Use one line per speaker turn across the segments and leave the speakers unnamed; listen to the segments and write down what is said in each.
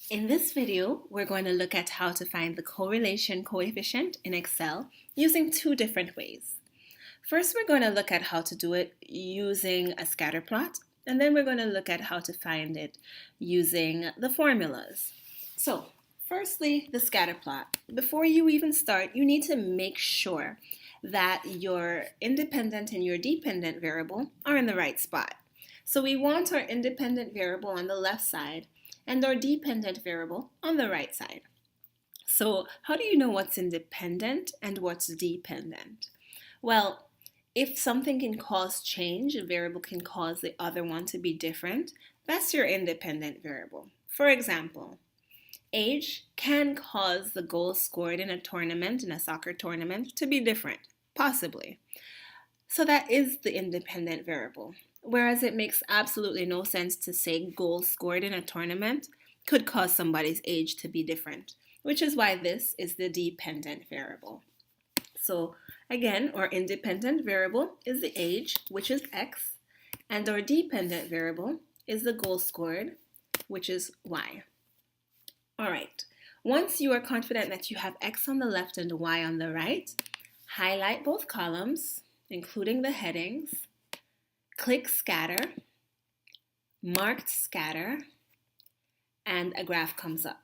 In this video, we're going to look at how to find the correlation coefficient in Excel using two different ways. First, we're going to look at how to do it using a scatter plot, and then we're going to look at how to find it using the formulas. So, firstly, the scatter plot. Before you even start, you need to make sure that your independent and your dependent variable are in the right spot. So we want our independent variable on the left side and our dependent variable on the right side. So how do you know what's independent and what's dependent? Well, if something can cause change, a variable can cause the other one to be different, that's your independent variable. For example, age can cause the goals scored in a tournament, in a soccer tournament, to be different, possibly. So that is the independent variable. Whereas it makes absolutely no sense to say goals scored in a tournament could cause somebody's age to be different, which is why this is the dependent variable. So again, our independent variable is the age, which is x, and our dependent variable is the goal scored, which is y. All right, once you are confident that you have x on the left and y on the right, highlight both columns, including the headings, click scatter, marked scatter, and a graph comes up.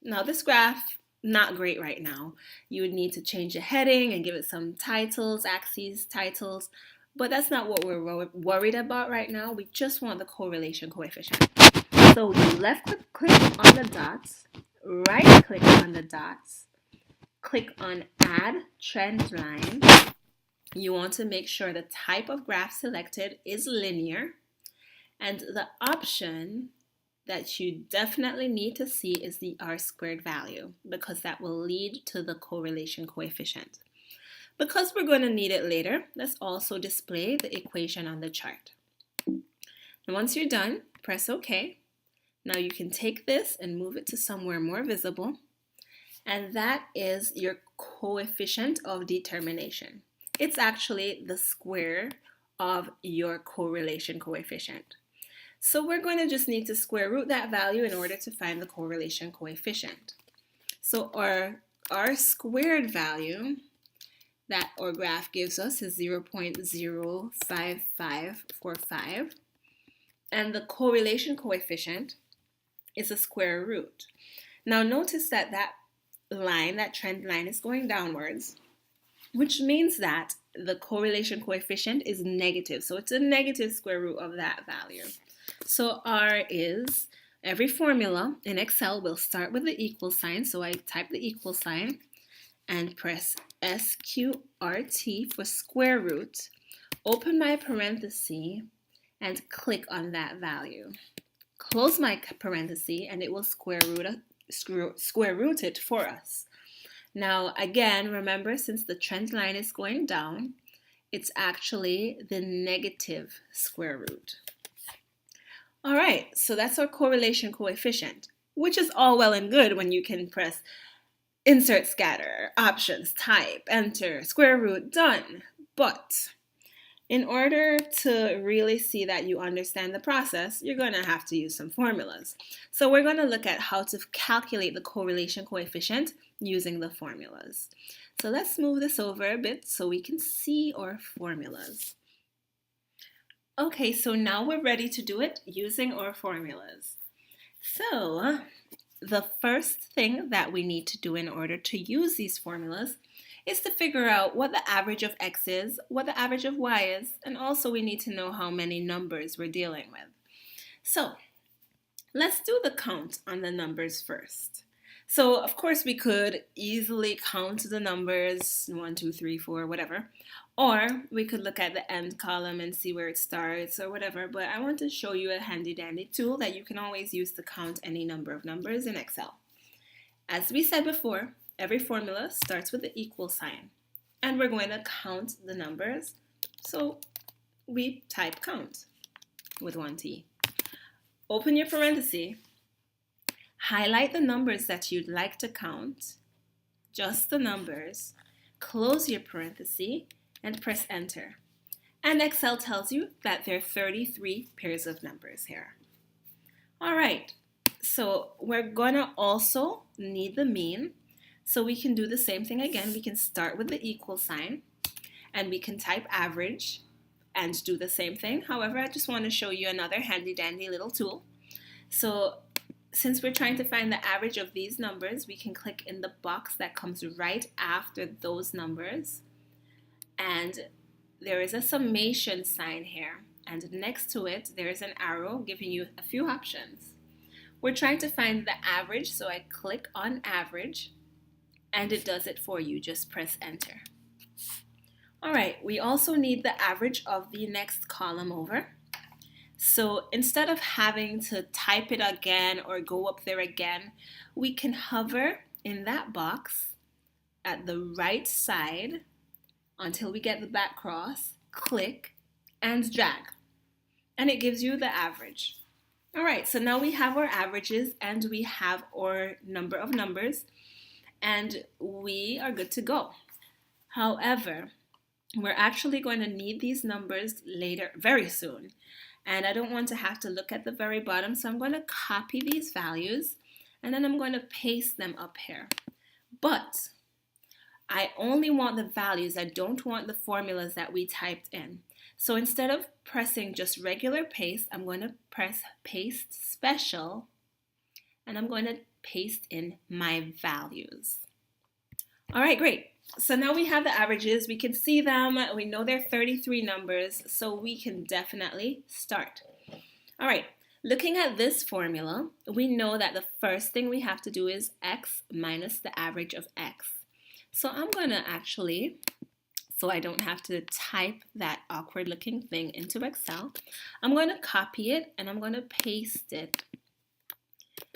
Now this graph, not great right now. You would need to change the heading and give it some titles, axes, titles, but that's not what we're worried about right now. We just want the correlation coefficient. So you left click on the dots, right click on the dots, click on add trend line. You want to make sure the type of graph selected is linear, and the option that you definitely need to see is the R-squared value, because that will lead to the correlation coefficient. Because we're going to need it later, let's also display the equation on the chart. And once you're done, press OK. Now you can take this and move it to somewhere more visible, and that is your coefficient of determination. It's actually the square of your correlation coefficient. So we're going to just need to square root that value in order to find the correlation coefficient. So our R-squared value that our graph gives us is 0.05545, and the correlation coefficient is a square root. Now notice that that line, that trend line, is going downwards, which means that the correlation coefficient is negative. So it's a negative square root of that value. So R is, every formula in Excel will start with the equal sign. So I type the equal sign and press SQRT for square root, open my parenthesis, and click on that value. Close my parenthesis and it will square root it for us. Now again, remember, since the trend line is going down, it's actually the negative square root. All right, so that's our correlation coefficient, which is all well and good when you can press insert scatter, options, type, enter, square root, done. But in order to really see that you understand the process, you're going to have to use some formulas. So we're going to look at how to calculate the correlation coefficient using the formulas. So let's move this over a bit so we can see our formulas. Okay, so now we're ready to do it using our formulas. So the first thing that we need to do in order to use these formulas is to figure out what the average of x is, what the average of y is, and also we need to know how many numbers we're dealing with. So let's do the count on the numbers first. So of course we could easily count the numbers 1, 2, 3, 4, whatever, or we could look at the end column and see where it starts or whatever, but I want to show you a handy dandy tool that you can always use to count any number of numbers in Excel. As we said before, every formula starts with the equal sign, and we're going to count the numbers, so we type count with one T. Open your parenthesis, highlight the numbers that you'd like to count, just the numbers, close your parenthesis, and press enter. And Excel tells you that there are 33 pairs of numbers here. All right, So we're gonna also need the mean. So we can do the same thing again. We can start with the equal sign and we can type average and do the same thing. However, I just want to show you another handy dandy little tool. So since we're trying to find the average of these numbers, we can click in the box that comes right after those numbers. And there is a summation sign here. And next to it, there is an arrow giving you a few options. We're trying to find the average, so I click on average, and it does it for you. Just press enter. All right, we also need the average of the next column over. So instead of having to type it again or go up there again, we can hover in that box at the right side until we get the back cross, click, and drag. And it gives you the average. All right, so now we have our averages and we have our number of numbers, and we are good to go. However, we're actually going to need these numbers later, very soon. And I don't want to have to look at the very bottom, so I'm going to copy these values and then I'm going to paste them up here. But I only want the values. I don't want the formulas that we typed in. So instead of pressing just regular paste, I'm going to press paste special and I'm going to paste in my values. All right, great. So now we have the averages. We can see them. We know they're 33 numbers, so we can definitely start. All right, looking at this formula, we know that the first thing we have to do is x minus the average of x. So I'm going to actually, so I don't have to type that awkward looking thing into Excel, I'm going to copy it and I'm going to paste it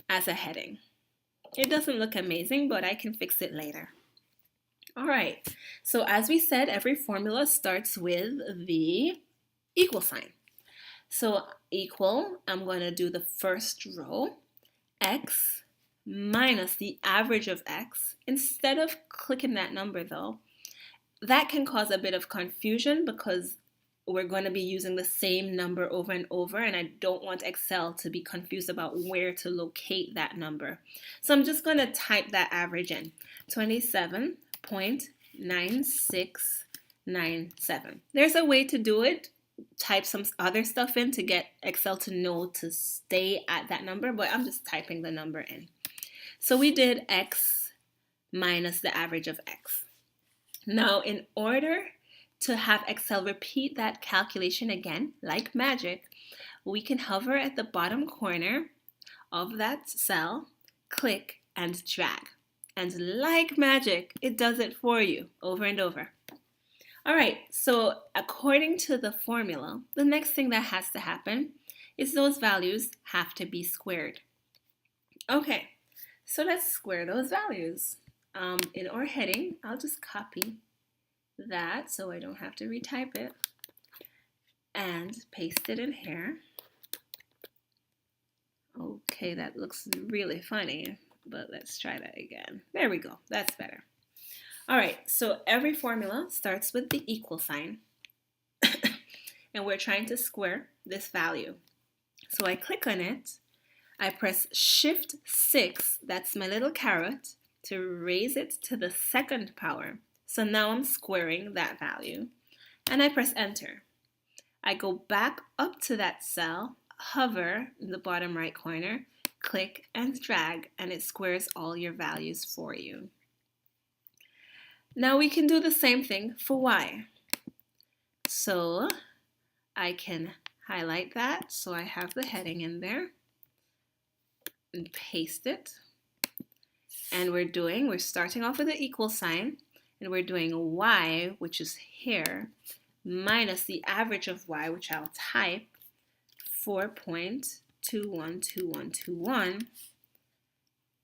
as a heading. It doesn't look amazing, but I can fix it later. All right, so as we said, every formula starts with the equal sign. So equal, I'm going to do the first row, x minus the average of x. Instead of clicking that number though, that can cause a bit of confusion because we're going to be using the same number over and over, and I don't want Excel to be confused about where to locate that number. So I'm just going to type that average in, 27.9697. There's a way to do it. Type some other stuff in to get Excel to know to stay at that number, but I'm just typing the number in. So we did x minus the average of x. Now, in order to have Excel repeat that calculation again, like magic, we can hover at the bottom corner of that cell, click, and drag. And like magic, it does it for you over and over. All right, so according to the formula, the next thing that has to happen is those values have to be squared. Okay, so let's square those values. In our heading, I'll just copy that so I don't have to retype it and paste it in here. Okay, that looks really funny, but let's try that again. There we go, that's better. All right, so every formula starts with the equal sign and we're trying to square this value. So I click on it, I press Shift 6, that's my little caret, to raise it to the second power. So now I'm squaring that value and I press enter. I go back up to that cell, hover in the bottom right corner, click and drag, and it squares all your values for you. Now we can do the same thing for y. So I can highlight that so I have the heading in there and paste it. And we're starting off with the equal sign and we're doing y, which is here, minus the average of y, which I'll type, 4.212121.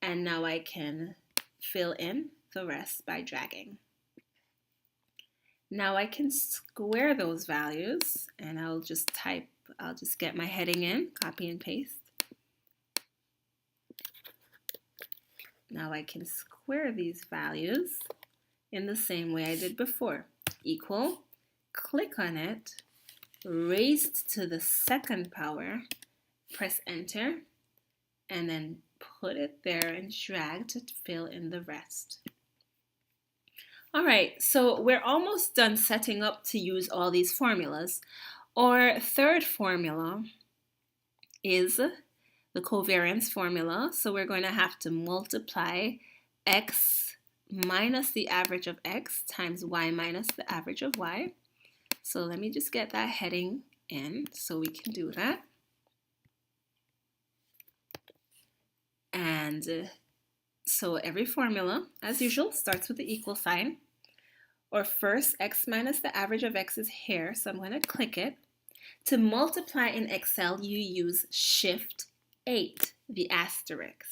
And now I can fill in the rest by dragging. Now I can square those values and I'll just get my heading in, copy and paste. Now I can square these values in the same way I did before. Equal, click on it, raised to the second power, press enter, and then put it there and drag to fill in the rest. All right, so we're almost done setting up to use all these formulas. Our third formula is the covariance formula. So we're going to have to multiply x minus the average of x times y minus the average of y. So let me just get that heading in so we can do that. And so every formula, as usual, starts with the equal sign. Or first, x minus the average of x is here, so I'm going to click it. To multiply in Excel, you use Shift 8, the asterisk.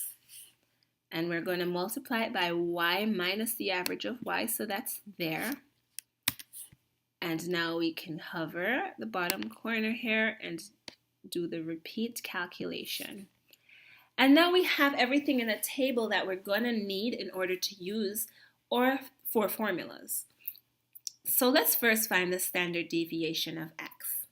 And we're going to multiply it by y minus the average of y, so that's there. And now we can hover the bottom corner here and do the repeat calculation. And now we have everything in a table that we're going to need in order to use our four formulas. So let's first find the standard deviation of x.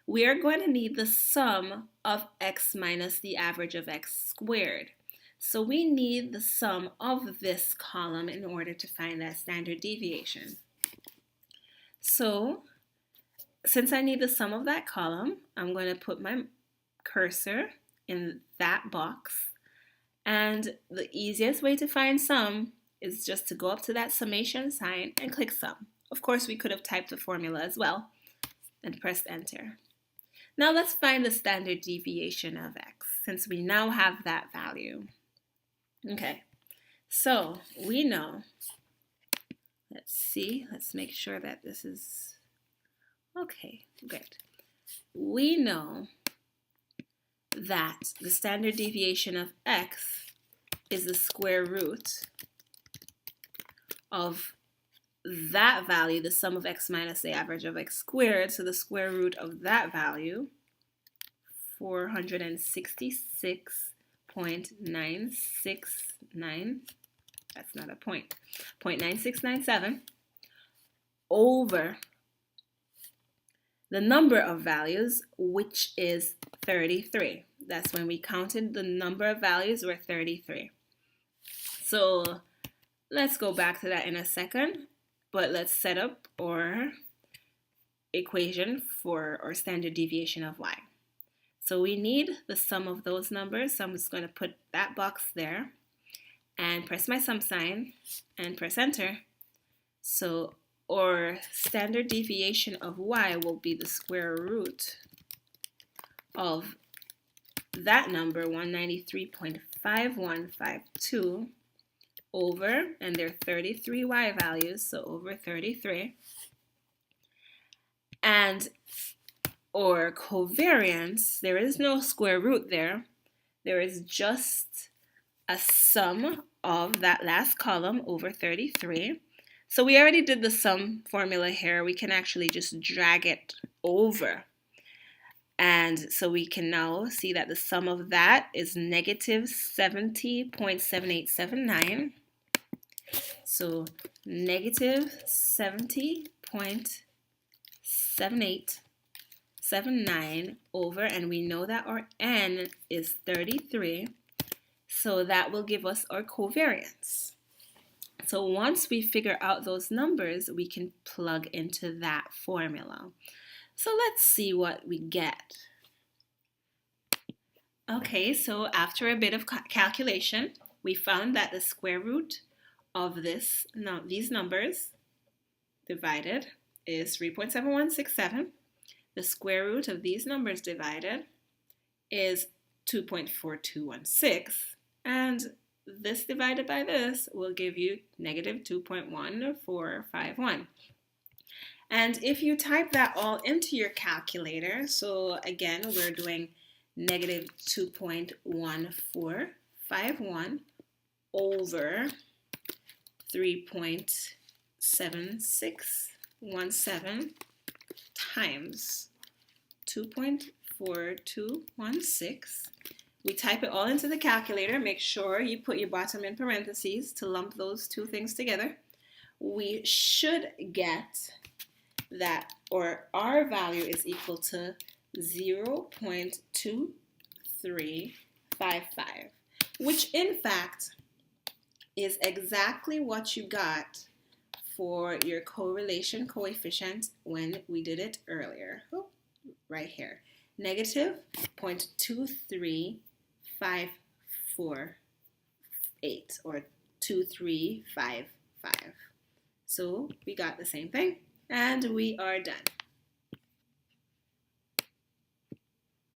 We are going to need the sum of x minus the average of x squared. So we need the sum of this column in order to find that standard deviation. So since I need the sum of that column, I'm going to put my cursor in that box. And the easiest way to find sum is just to go up to that summation sign and click sum. Of course, we could have typed the formula as well and pressed enter. Now let's find the standard deviation of x, since we now have that value. Okay, so we know, let's make sure that this is, okay, great. We know that the standard deviation of x is the square root of that value, the sum of x minus the average of x squared, so the square root of that value, 466.969, that's not a point, 0.9697, over the number of values, which is 33. That's when we counted the number of values were 33. So let's go back to that in a second. But let's set up our equation for our standard deviation of y. So we need the sum of those numbers. So I'm just going to put that box there and press my sum sign and press enter. So our standard deviation of y will be the square root of that number, 193.5152, over, and there are 33 y values, so over 33. And or covariance, there is no square root there. There is just a sum of that last column over 33. So we already did the sum formula here. We can actually just drag it over. And so we can now see that the sum of that is negative 70.7879. So negative 70.7879 over, and we know that our n is 33, so that will give us our covariance. So once we figure out those numbers, we can plug into that formula. So let's see what we get. Okay, so after a bit of calculation, we found that the square root of these numbers divided is 3.7167. The square root of these numbers divided is 2.4216. And this divided by this will give you negative 2.1451. And if you type that all into your calculator, so again, we're doing negative 2.1451 over 3.7617 times 2.4216. We type it all into the calculator. Make sure you put your bottom in parentheses to lump those two things together. We should get that, or our value is equal to 0.235 which in fact is exactly what you got for your correlation coefficient when we did it earlier. Oh, right here. Negative 0.23548 or 2355. So we got the same thing and we are done.